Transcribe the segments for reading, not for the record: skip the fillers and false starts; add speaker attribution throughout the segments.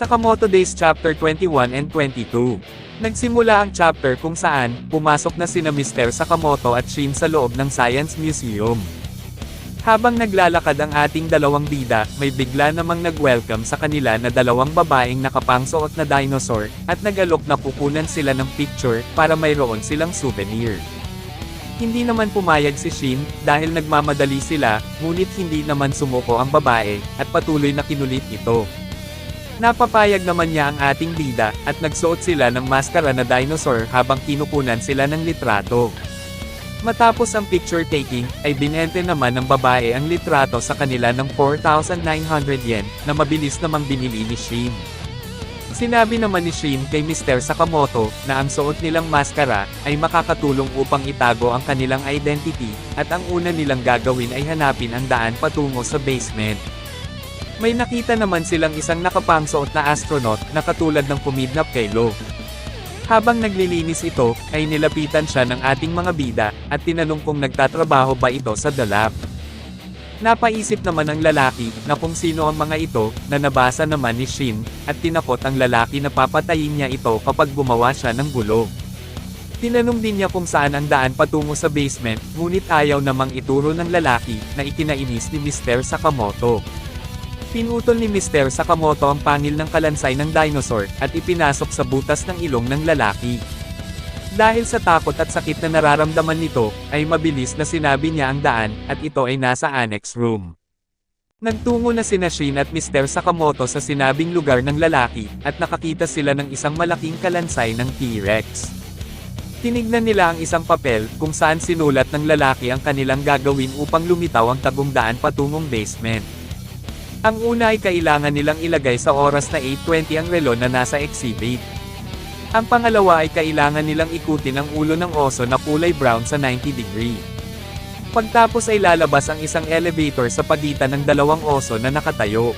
Speaker 1: Sakamoto Days Chapter 21 and 22. Nagsimula ang chapter kung saan, pumasok na sina Mr. Sakamoto at Shin sa loob ng Science Museum. Habang naglalakad ang ating dalawang bida, may bigla namang nag-welcome sa kanila na dalawang babaeng nakapangsuot na dinosaur, at nag-alok na kukunan sila ng picture, para mayroon silang souvenir. Hindi naman pumayag si Shin, dahil nagmamadali sila, ngunit hindi naman sumuko ang babae, at patuloy na kinulit ito. Napapayag naman niya ang ating bida, at nagsuot sila ng maskara na dinosaur habang kinukunan sila ng litrato. Matapos ang picture taking, ay binente naman ng babae ang litrato sa kanila ng 4,900 yen, na mabilis namang binili ni Shin. Sinabi naman ni Shin kay Mr. Sakamoto, na ang suot nilang maskara, ay makakatulong upang itago ang kanilang identity, at ang una nilang gagawin ay hanapin ang daan patungo sa basement. May nakita naman silang isang nakapangsuot na astronaut, na katulad ng kumidnap kay Lo. Habang naglilinis ito, ay nilapitan siya ng ating mga bida, at tinanong kung nagtatrabaho ba ito sa The Lab. Napaisip naman ang lalaki, na kung sino ang mga ito, na nabasa naman ni Shin, at tinakot ang lalaki na papatayin niya ito kapag gumawa siya ng gulo. Tinanong din niya kung saan ang daan patungo sa basement, ngunit ayaw namang ituro ng lalaki, na ikinainis ni Mr. Sakamoto. Pinutol ni Mr. Sakamoto ang pangil ng kalansay ng dinosaur, at ipinasok sa butas ng ilong ng lalaki. Dahil sa takot at sakit na nararamdaman nito, ay mabilis na sinabi niya ang daan, at ito ay nasa annex room. Nagtungo na sina Shin at Mr. Sakamoto sa sinabing lugar ng lalaki, at nakakita sila ng isang malaking kalansay ng T-Rex. Tinignan nila ang isang papel, kung saan sinulat ng lalaki ang kanilang gagawin upang lumitaw ang tagong daan patungong basement. Ang una ay kailangan nilang ilagay sa oras na 8:20 ang relo na nasa exhibit. Ang pangalawa ay kailangan nilang ikutin ang ulo ng oso na kulay brown sa 90 degree. Pagtapos ay lalabas ang isang elevator sa pagitan ng dalawang oso na nakatayo.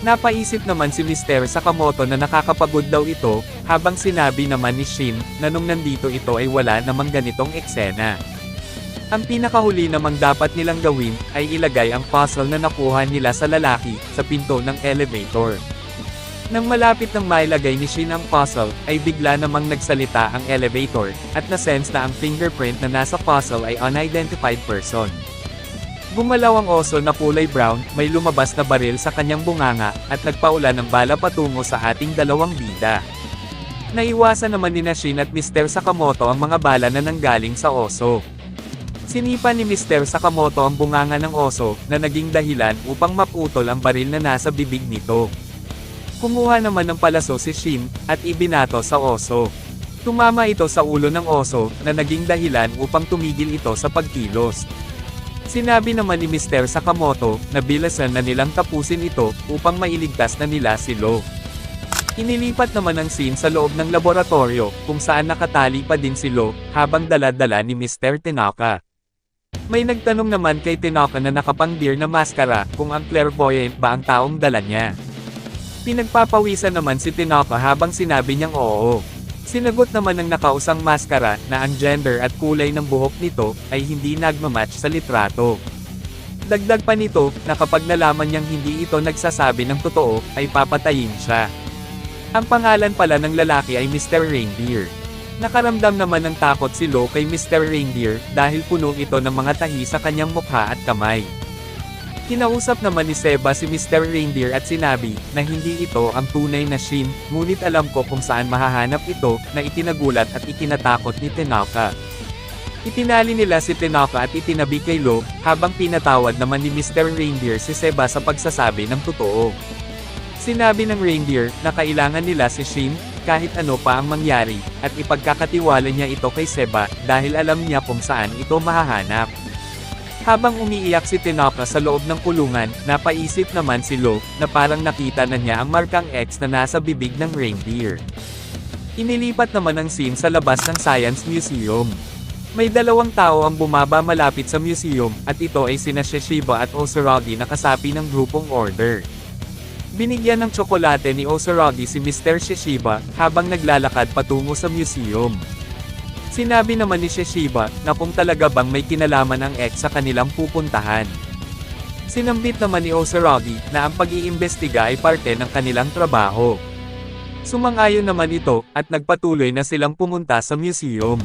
Speaker 1: Napaisip naman si Mr. Sakamoto na nakakapagod daw ito, habang sinabi naman ni Shin, na nung nandito ito ay wala namang ganitong eksena. Ang pinakahuli namang dapat nilang gawin, ay ilagay ang puzzle na nakuha nila sa lalaki, sa pinto ng elevator. Nang malapit nang mailagay ni Shin ang puzzle, ay bigla namang nagsalita ang elevator, at nasense na ang fingerprint na nasa puzzle ay unidentified person. Gumalaw ang oso na kulay brown, may lumabas na baril sa kanyang bunganga, at nagpaula ng bala patungo sa ating dalawang bida. Naiwasan naman ni Shin at Mr. Sakamoto ang mga bala na nanggaling sa oso. Sinipa ni Mr. Sakamoto ang bunganga ng oso, na naging dahilan upang maputol ang baril na nasa bibig nito. Kumuha naman ng palaso si Shin, at ibinato sa oso. Tumama ito sa ulo ng oso, na naging dahilan upang tumigil ito sa pagkilos. Sinabi naman ni Mr. Sakamoto, na bilasan na nilang tapusin ito, upang mailigtas na nila si Lo. Inilipat naman ang scene sa loob ng laboratorio, kung saan nakatali pa din si Lo, habang dala-dala ni Mr. Tanaka. May nagtanong naman kay Tanaka na nakapang-deer na maskara, kung ang clairvoyant ba ang taong dala niya. Pinagpapawisan naman si Tanaka habang sinabi niyang oo. Sinagot naman ng nakausang maskara, na ang gender at kulay ng buhok nito, ay hindi nagmamatch sa litrato. Dagdag pa nito, na kapag nalaman niyang hindi ito nagsasabi ng totoo, ay papatayin siya. Ang pangalan pala ng lalaki ay Mr. Reindeer. Nakaramdam naman ng takot si Lo kay Mr. Reindeer, dahil puno ito ng mga tahi sa kanyang mukha at kamay. Kinausap naman ni Seba si Mr. Reindeer at sinabi, na hindi ito ang tunay na Shin, ngunit alam ko kung saan mahahanap ito, na itinagulat at ikinatakot ni Tanaka. Itinali nila si Tanaka at itinabi kay Lo, habang pinatawad naman ni Mr. Reindeer si Seba sa pagsasabi ng totoo. Sinabi ng Reindeer, na kailangan nila si Shin, kahit ano pa ang mangyari, at ipagkakatiwala niya ito kay Seba, dahil alam niya kung saan ito mahahanap. Habang umiiyak si Tanaka sa loob ng kulungan, napaisip naman si Lo, na parang nakita na niya ang markang X na nasa bibig ng reindeer. Inilipat naman ang scene sa labas ng Science Museum. May dalawang tao ang bumaba malapit sa museum, at ito ay sina Shishiba at Osuragi na kasapi ng grupong order. Binigyan ng tsokolate ni Osuragi si Mr. Shishiba, habang naglalakad patungo sa museum. Sinabi naman ni Shishiba, na kung talaga bang may kinalaman ang X sa kanilang pupuntahan. Sinambit naman ni Osuragi na ang pag-iimbestiga ay parte ng kanilang trabaho. Sumang-ayon naman ito, at nagpatuloy na silang pumunta sa museum.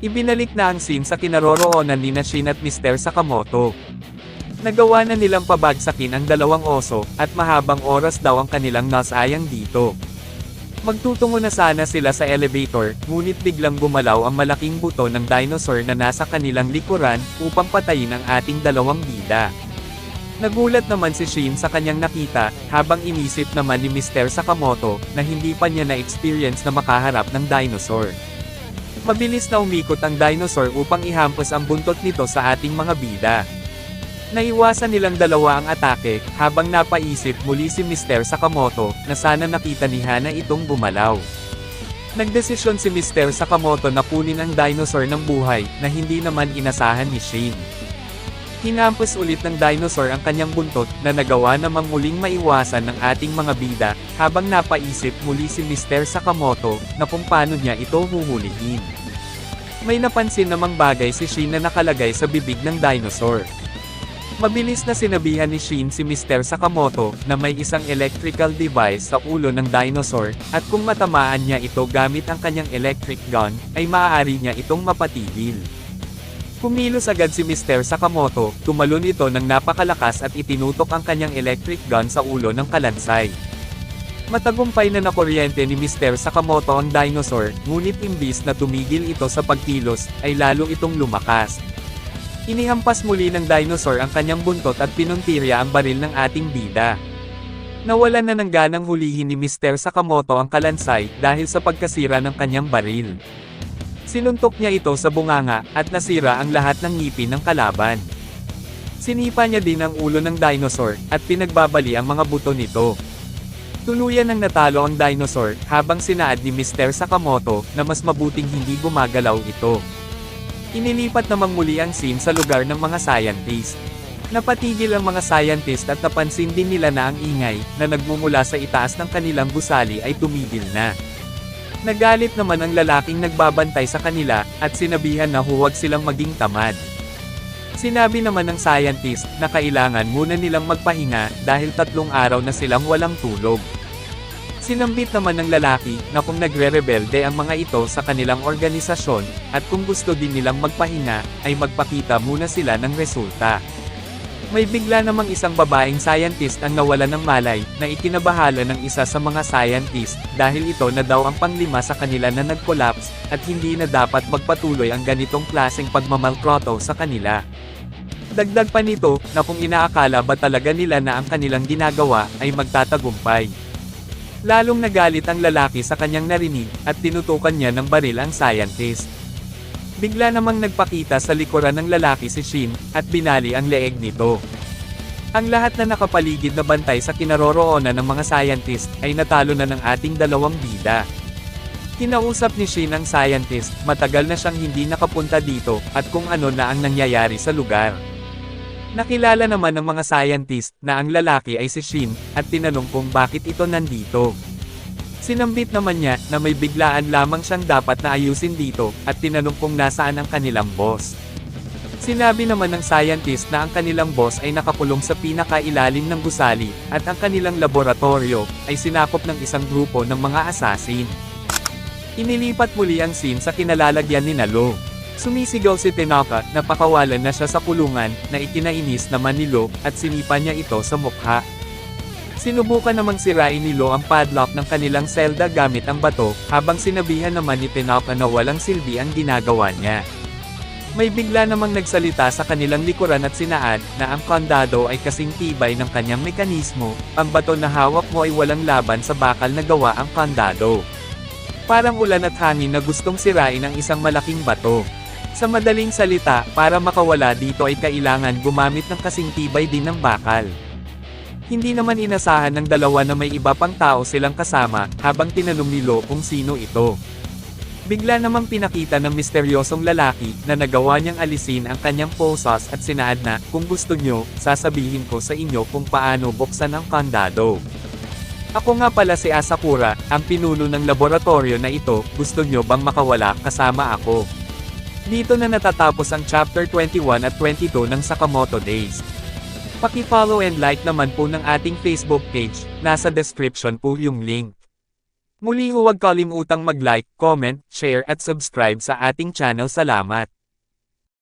Speaker 1: Ibinalik na ang scene sa kinaroroonan ni Shin at Mr. Sakamoto. Nagawa na nilang pabagsakin ang dalawang oso, at mahabang oras daw ang kanilang nasayang dito. Magtutungo na sana sila sa elevator, ngunit biglang gumalaw ang malaking buto ng dinosaur na nasa kanilang likuran, upang patayin ang ating dalawang bida. Nagulat naman si Shin sa kanyang nakita, habang inisip naman ni Mr. Sakamoto, na hindi pa niya na-experience na makaharap ng dinosaur. Mabilis na umikot ang dinosaur upang ihampas ang buntot nito sa ating mga bida. Naiwasan nilang dalawa ang atake, habang napaisip muli si Mr. Sakamoto, na sana nakita ni Hana itong bumalaw. Nagdesisyon si Mr. Sakamoto na kunin ang dinosaur ng buhay, na hindi naman inasahan ni Shin. Hinampas ulit ng dinosaur ang kanyang buntot, na nagawa namang muling maiwasan ng ating mga bida, habang napaisip muli si Mr. Sakamoto, na kung paano niya ito huhulihin. May napansin namang bagay si Shin na nakalagay sa bibig ng dinosaur. Mabilis na sinabihan ni Shin si Mr. Sakamoto, na may isang electrical device sa ulo ng dinosaur, at kung matamaan niya ito gamit ang kanyang electric gun, ay maaari niya itong mapatigil. Kumilos agad si Mr. Sakamoto, tumalon ito ng napakalakas at itinutok ang kanyang electric gun sa ulo ng kalansay. Matagumpay na nakuryente ni Mr. Sakamoto ang dinosaur, ngunit imbis na tumigil ito sa pagkilos, ay lalo itong lumakas. Inihampas muli ng dinosaur ang kanyang buntot at pinuntirya ang baril ng ating bida. Nawalan na ng ganang hulihin ni Mr. Sakamoto ang kalansay, dahil sa pagkasira ng kanyang baril. Sinuntok niya ito sa bunganga, at nasira ang lahat ng ngipin ng kalaban. Sinipa niya din ang ulo ng dinosaur, at pinagbabali ang mga buto nito. Tuluyan nang natalo ang dinosaur, habang sinaad ni Mr. Sakamoto, na mas mabuting hindi gumagalaw ito. Inilipat namang muli ang scene sa lugar ng mga scientist. Napatigil ang mga scientist at napansin din nila na ang ingay, na nagmumula sa itaas ng kanilang gusali ay tumigil na. Nagalit naman ang lalaking nagbabantay sa kanila, at sinabihan na huwag silang maging tamad. Sinabi naman ng scientist, na kailangan muna nilang magpahinga, dahil 3 araw na silang walang tulog. Sinambit naman ng lalaki, na kung nagre-rebelde ang mga ito sa kanilang organisasyon, at kung gusto din nilang magpahinga, ay magpakita muna sila ng resulta. May bigla namang isang babaeng scientist ang nawala ng malay, na ikinabahala ng isa sa mga scientist, dahil ito na daw ang pang-5 sa kanila na nag-collapse, at hindi na dapat magpatuloy ang ganitong klaseng pagmamaltrato sa kanila. Dagdag pa nito, na kung inaakala ba talaga nila na ang kanilang ginagawa, ay magtatagumpay. Lalong nagalit ang lalaki sa kanyang narinig, at tinutukan niya ng baril ang scientist. Bigla namang nagpakita sa likuran ng lalaki si Shin, at binali ang leeg nito. Ang lahat na nakapaligid na bantay sa kinaroroonan ng mga scientist, ay natalo na ng ating dalawang bida. Kinausap ni Shin ang scientist, matagal na siyang hindi nakapunta dito, at kung ano na ang nangyayari sa lugar. Nakilala naman ng mga scientist, na ang lalaki ay si Shin, at tinanong kung bakit ito nandito. Sinambit naman niya, na may biglaan lamang siyang dapat na ayusin dito, at tinanong kung nasaan ang kanilang boss. Sinabi naman ng scientist na ang kanilang boss ay nakakulong sa pinakailalim ng gusali, at ang kanilang laboratorio, ay sinakop ng isang grupo ng mga assassin. Inilipat muli ang scene sa kinalalagyan ni Lo. Sumisigaw si Tanaka, na pakawalan na siya sa kulungan, na ikinainis naman ni Lo, at sinipa niya ito sa mukha. Sinubukan namang sirain ni Lo ang padlock ng kanilang selda gamit ang bato, habang sinabihan naman ni Tanaka na walang silbi ang ginagawa niya. May bigla namang nagsalita sa kanilang likuran at sinaad, na ang kandado ay kasing tibay ng kanyang mekanismo, ang bato na hawak mo ay walang laban sa bakal na gawa ang kandado. Parang ulan at hangin na gustong sirain ang isang malaking bato. Sa madaling salita, para makawala dito ay kailangan gumamit ng kasing tibay din ng bakal. Hindi naman inasahan ng dalawa na may iba pang tao silang kasama, habang tinanong ni Lo kung sino ito. Bigla namang pinakita ng misteryosong lalaki, na nagawa niyang alisin ang kanyang posas at sinaad na, kung gusto nyo, sasabihin ko sa inyo kung paano buksan ang kandado. Ako nga pala si Asakura, ang pinuno ng laboratorio na ito, gusto nyo bang makawala kasama ako? Dito na natatapos ang chapter 21 at 22 ng Sakamoto Days. Paki-follow and like naman po ng ating Facebook page, nasa description po yung link. Muli huwag kalimutang mag-like, comment, share at subscribe sa ating channel. Salamat!